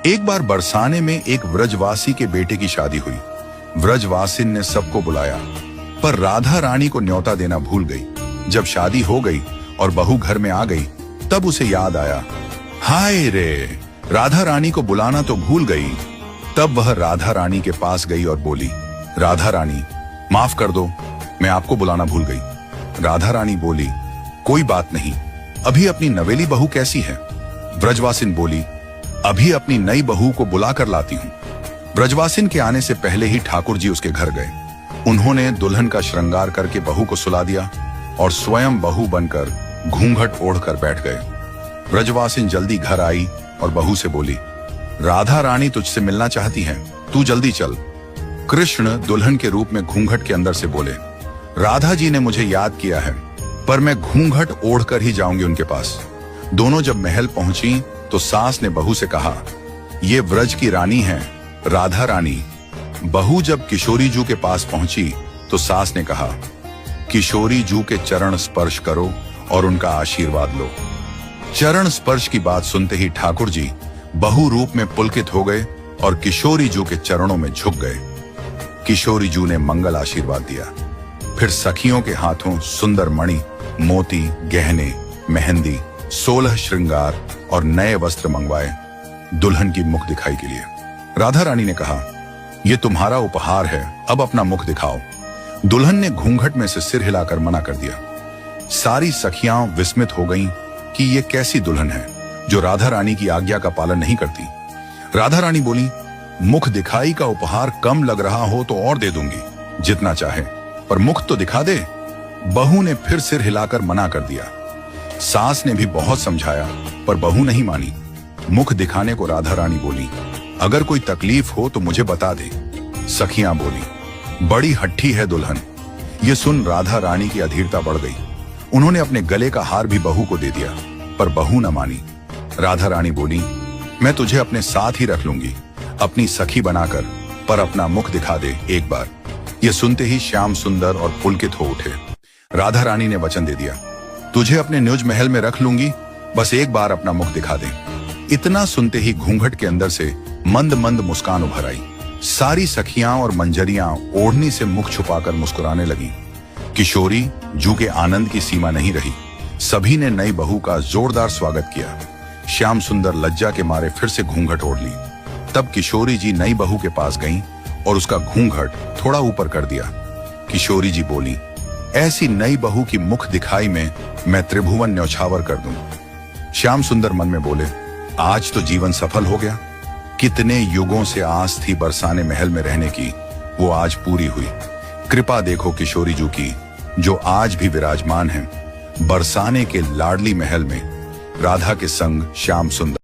एक बार बरसाने में एक व्रजवासी के बेटे की शादी हुई। व्रजवासिन ने सबको बुलाया, पर राधा रानी को न्योता देना भूल गई। जब शादी हो गई और बहू घर में आ गई, तब उसे याद आया, हाय रे, राधा रानी को बुलाना तो भूल गई। तब वह राधा रानी के पास गई और बोली, राधा रानी, माफ कर दो, मैं आपको बुलाना भूल गई। राधा रानी बोली, कोई बात नहीं, अभी अपनी नवेली बहू कैसी है? व्रजवासिन बोली, अभी अपनी नई बहू को बुला कर लाती हूं। व्रजवासिन के आने से पहले ही ठाकुर जी उसके घर गए। उन्होंने दुल्हन का श्रृंगार करके बहू को सुला दिया और स्वयं बहू बनकर घूंघट ओढ़कर बैठ गए। व्रजवासिन जल्दी घर आई और बहू से बोली, राधा रानी तुझसे मिलना चाहती हैं, तू जल्दी चल। कृष्ण दुल्हन के रूप में घूंघट के अंदर से बोले, राधा जी ने मुझे याद किया है, पर मैं घूंघट ओढ़कर ही जाऊंगी उनके पास। दोनों जब महल पहुंची तो सास ने बहू से कहा, ये व्रज की रानी है, राधा रानी। बहू जब किशोरी जू के पास पहुंची तो सास ने कहा, किशोरी जू के चरण स्पर्श करो और उनका आशीर्वाद लो। चरण स्पर्श की बात सुनते ही ठाकुर जी बहू रूप में पुलकित हो गए और किशोरी जू के चरणों में झुक गए। किशोरी जू ने मंगल आशीर्वाद दिया। फिर सखियों के हाथों सुंदर मणि, मोती, गहने, मेहंदी, 16 श्रृंगार और नए वस्त्र मंगवाए दुल्हन की मुख दिखाई के लिए। राधा रानी ने कहा, यह तुम्हारा उपहार है, अब अपना मुख दिखाओ। दुल्हन ने घूंघट में से सिर हिलाकर मना कर दिया। सारी सखियां विस्मित हो गईं कि यह कैसी दुल्हन है जो राधा रानी की आज्ञा का पालन नहीं करती। राधा रानी बोली, मुख दिखाई का उपहार कम लग रहा हो तो और दे दूंगी, जितना चाहे, पर मुख तो दिखा दे। बहू ने फिर सिर हिलाकर मना कर दिया। सास ने भी बहुत समझाया, पर बहू नहीं मानी। मुख दिखाने को राधा रानी बोली, अगर कोई तकलीफ हो तो मुझे बता दे। सखियां बोली, बड़ी हट्ठी है दुल्हन। ये सुन राधा रानी की अधीरता बढ़ गई। उन्होंने अपने गले का हार भी बहू को दे दिया, पर बहू न मानी। राधा रानी बोली, मैं तुझे अपने साथ ही रख लूंगी, अपनी सखी बनाकर, पर अपना मुख दिखा दे एक बार। यह सुनते ही श्याम सुंदर और पुलकित हो उठे। राधा रानी ने वचन दे दिया, तुझे अपने निज महल में रख लूंगी, बस एक बार अपना मुख दिखा दे। इतना सुनते ही घूंघट के अंदर से मंद मंद मुस्कान उभर आई। सारी सखियां और मंजरियां ओढ़नी से मुख छुपाकर मुस्कुराने लगी। किशोरी जू के आनंद की सीमा नहीं रही। सभी ने नई बहू का जोरदार स्वागत किया। श्याम सुंदर लज्जा के मारे फिर से घूंघट ओढ़ ली। तब किशोरी जी नई बहू के पास गईं और उसका घूंघट थोड़ा ऊपर कर दिया। किशोरी जी बोली, ऐसी नई बहू की मुख दिखाई में मैं त्रिभुवन न्यौछावर कर दूं। श्याम सुंदर मन में बोले, आज तो जीवन सफल हो गया। कितने युगों से आस थी बरसाने महल में रहने की, वो आज पूरी हुई। कृपा देखो किशोरी जू की, जो आज भी विराजमान है बरसाने के लाडली महल में, राधा के संग श्याम सुंदर।